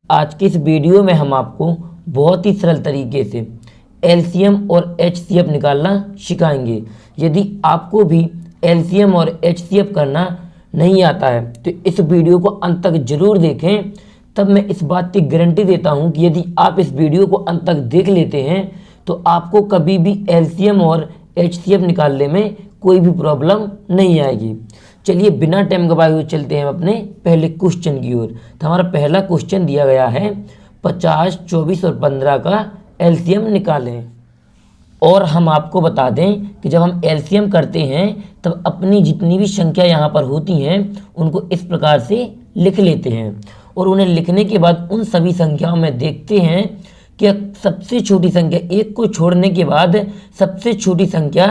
आज के इस वीडियो में हम आपको बहुत ही सरल तरीके से एलसीएम और एचसीएफ निकालना सिखाएंगे। यदि आपको भी एलसीएम और एचसीएफ करना नहीं आता है तो इस वीडियो को अंत तक जरूर देखें। तब मैं इस बात की गारंटी देता हूं कि यदि आप इस वीडियो को अंत तक देख लेते हैं तो आपको कभी भी एलसीएम और एचसीएफ निकालने में कोई भी प्रॉब्लम नहीं आएगी। चलिए बिना टाइम गवाए हुए चलते हैं अपने पहले क्वेश्चन की ओर। तो हमारा पहला क्वेश्चन दिया गया है 50, 24 और 15 का एलसीएम निकालें। और हम आपको बता दें कि जब हम एलसीएम करते हैं तब अपनी जितनी भी संख्या यहाँ पर होती हैं उनको इस प्रकार से लिख लेते हैं और उन्हें लिखने के बाद उन सभी संख्याओं में देखते हैं कि सबसे छोटी संख्या एक को छोड़ने के बाद सबसे छोटी संख्या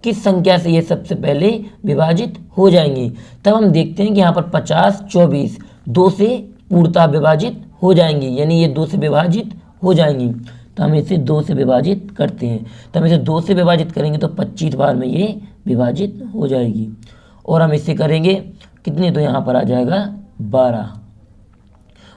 किस संख्या से ये सबसे पहले विभाजित हो जाएंगी। तब हम देखते हैं कि यहाँ पर 50, 24 2 से पूर्णतः विभाजित हो जाएंगी, यानी ये 2 से विभाजित हो जाएंगी। तो हम इसे 2 से विभाजित करते हैं। तो हम इसे 2 से विभाजित करेंगे तो 25 बार में ये विभाजित हो जाएगी। और हम इसे करेंगे कितने, तो यहाँ पर आ जाएगा 12।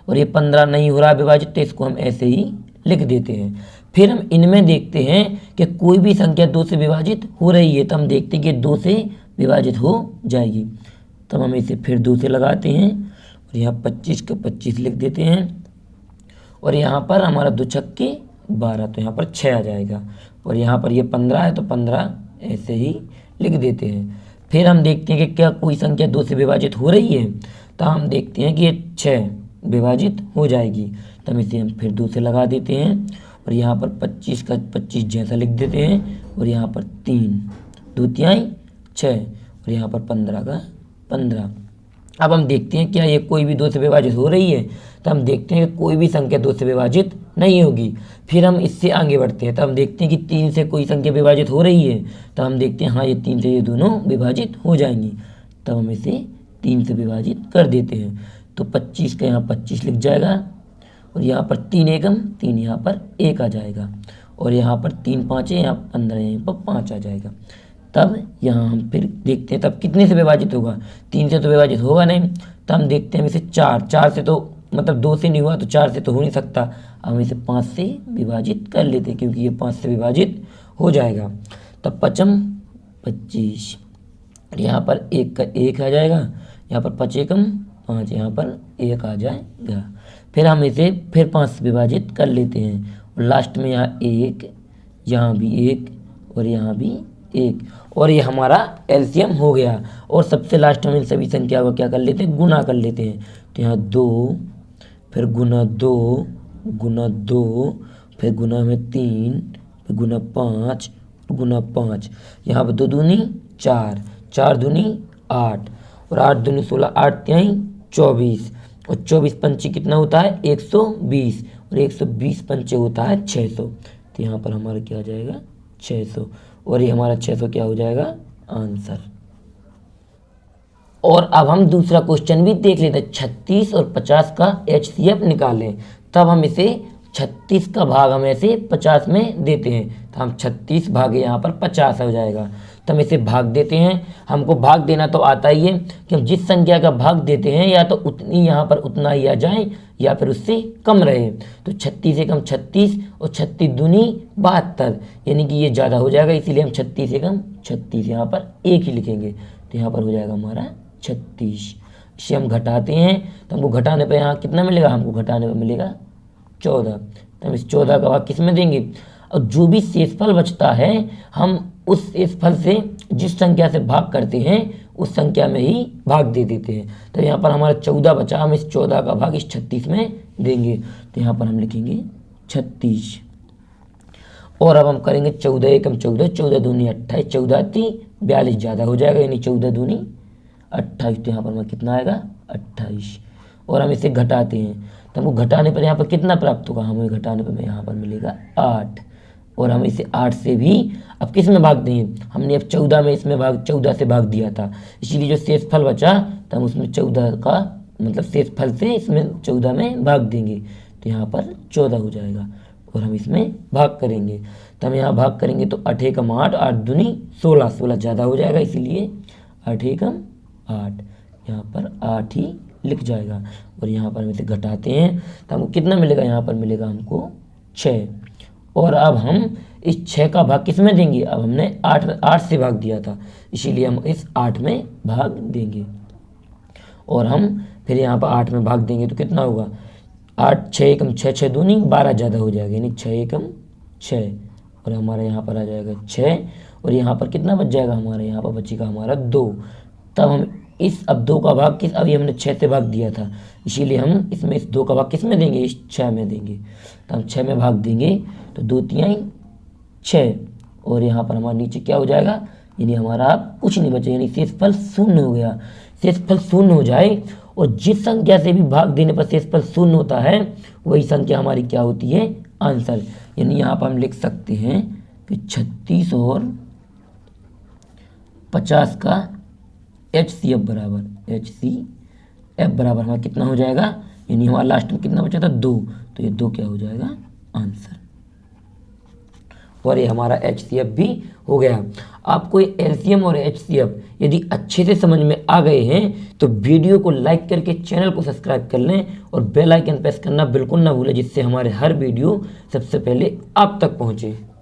और ये 15 नहीं हो रहा विभाजित, तो इसको हम ऐसे ही लिख देते हैं। फिर हम इनमें देखते हैं कि कोई भी संख्या 2 से विभाजित हो रही है, तो हम देखते हैं कि 2 से विभाजित हो जाएगी। तब हम इसे फिर 2 से लगाते हैं और यहाँ 25 का 25 लिख देते हैं। और यहाँ पर हमारा 2 छक्के 12, तो यहाँ पर 6 आ जाएगा। और यहाँ पर ये 15 है तो 15 ऐसे ही लिख देते हैं। फिर हम देखते हैं कि क्या कोई संख्या 2 से विभाजित हो रही है, तो हम देखते हैं कि ये 6 विभाजित हो जाएगी। तो हम इसे हम फिर 2 से लगा देते हैं और यहाँ पर 25 का 25 जैसा लिख देते हैं। और यहाँ पर 3 2 तिहाई 6 और यहाँ पर 15 का 15। अब हम देखते हैं क्या ये कोई भी 2 से विभाजित हो रही है, तो हम देखते हैं कि कोई भी संख्या 2 से विभाजित नहीं होगी। फिर हम इससे आगे बढ़ते हैं, तो हम देखते हैं कि 3 से कोई संख्या विभाजित हो रही है, तो हम देखते हैं हाँ ये 3 से ये दोनों विभाजित हो जाएंगी। तब हम इसे 3 से विभाजित कर देते हैं। तो 25 का यहाँ 25 लिख जाएगा और यहाँ पर 3 एकम 3 यहाँ पर 1 आ जाएगा। और यहाँ पर 3 5 है, यहाँ 15 यहाँ पर 5 आ जाएगा। तब यहाँ हम फिर देखते हैं तब कितने से विभाजित होगा, 3 से तो विभाजित होगा नहीं। तो हम देखते हैं इसे 4 से तो मतलब 2 से नहीं हुआ तो 4 से तो हो नहीं सकता। हम इसे 5 से विभाजित कर लेते हैं क्योंकि ये 5 से विभाजित हो जाएगा। तब 5 25 यहाँ पर 1 का 1 आ जाएगा, यहाँ पर 5 एकम 5 यहाँ पर 1 आ जाएगा। फिर हम इसे फिर 5 से विभाजित कर लेते हैं और लास्ट में यहाँ 1, यहाँ भी 1 और यहाँ भी 1। और ये हमारा एलसीएम हो गया। और सबसे लास्ट में इन सभी संख्याओं को क्या कर लेते हैं, गुना कर लेते हैं। तो यहाँ 2 फिर गुना 2 गुना 2 फिर गुना में 3 फिर गुना 5 गुना 5। यहाँ पर 2 दूनी 4 4 दूनी 8 और 8 दूनी 16 8 तिहाई 24 और 24 पंचे कितना होता है 120 और 120 पंचे होता है 600। तो यहाँ पर हमारा क्या आ जाएगा 600 और ये हमारा 600 क्या हो जाएगा आंसर। और अब हम दूसरा क्वेश्चन भी देख लेते हैं। 36 और 50 का एचसीएफ निकालें। तब हम इसे 36 का भाग हम ऐसे 50 में देते हैं, तो हम 36 भागे यहाँ पर 50 हो जाएगा। तो हम इसे भाग देते हैं। हमको भाग देना तो आता ही है कि हम जिस संख्या का भाग देते हैं या तो उतनी यहाँ पर उतना ही आ जाए या फिर उससे कम रहे। तो 36 से कम 36 और 36 दूनी 72, यानी कि ये ज़्यादा हो जाएगा, इसीलिए हम 36 से कम 36 यहाँ पर 1 ही लिखेंगे। तो यहाँ पर हो जाएगा हमारा 36। इसे हम घटाते हैं तो हमको घटाने पर यहाँ कितना मिलेगा, हमको घटाने पर मिलेगा 14। तो हम इस 14 का भाग किस में देंगे, और जो भी शेषफल बचता है हम उस शेषफल से जिस संख्या से भाग करते हैं उस संख्या में ही भाग दे देते हैं। तो यहाँ पर हमारा 14 बचा, हम इस 14 का भाग इस 36 में देंगे। तो यहाँ पर हम लिखेंगे 36। और अब हम करेंगे 14 एकम 14 14 दूनी 28 14 × 42 ज़्यादा हो जाएगा, यानी 14 दूनी 28। तो यहाँ पर हमारा कितना आएगा 28। और हम इसे घटाते हैं तो हमको घटाने पर यहाँ पर कितना प्राप्त होगा, हमें घटाने पर यहाँ पर मिलेगा 8। और हम इसे 8 से भी अब किस में भाग देंगे, हमने अब 14 में इसमें भाग 14 से भाग दिया था, इसीलिए जो शेषफल बचा तो हम उसमें 14 का मतलब शेषफल से इसमें 14 में भाग देंगे। तो यहाँ पर 14 हो जाएगा और हम इसमें भाग करेंगे। तो हम यहाँ भाग करेंगे तो 8 एकम 8 8 दूनी 16 16 ज़्यादा हो जाएगा, इसीलिए 8 एकम 8 यहाँ पर 8 ही लिख जाएगा। और यहाँ पर हम इसे घटाते हैं तो हमको कितना मिलेगा, यहाँ पर मिलेगा हमको 6। और अब हम इस 6 का भाग किस में देंगे, अब हमने 8 से भाग दिया था, इसीलिए हम इस 8 में भाग देंगे। और हम फिर यहाँ पर 8 में भाग देंगे तो कितना होगा, 8 6 एकम 6 6 दूनी 12 ज़्यादा हो जाएगा, यानी 6 एकम 6। और हमारा यहाँ पर आ जाएगा 6। और यहाँ पर कितना बच जाएगा, हमारे यहाँ पर बचेगा हमारा 2। तब हम इस अब 2 का भाग किस, अभी हमने 6 से भाग दिया था, इसीलिए हम इसमें इस 2 का भाग किस में देंगे, इस 6 में देंगे। तो हम 6 में भाग देंगे तो 2 तिहाई 6। और यहाँ पर हमारे नीचे क्या हो जाएगा, यानी हमारा अब कुछ नहीं बचा, यानी शेषफल 0 हो गया। शेषफल 0 हो जाए और जिस संख्या से भी भाग देने पर शेषफल 0 होता है वही संख्या हमारी क्या होती है, आंसर। यानी यहाँ पर हम लिख सकते हैं कि 36 और 50 का HCF बराबर हमारा कितना हो जाएगा, यानी हमारा लास्ट में कितना बचा था 2, तो ये 2 क्या हो जाएगा, आंसर। और ये हमारा HCF भी हो गया। आपको ये LCM और HCF यदि अच्छे से समझ में आ गए हैं तो वीडियो को लाइक करके चैनल को सब्सक्राइब कर लें और बेल आइकन प्रेस करना बिल्कुल ना भूलें, जिससे हमारे हर वीडियो सबसे पहले आप तक पहुँचे।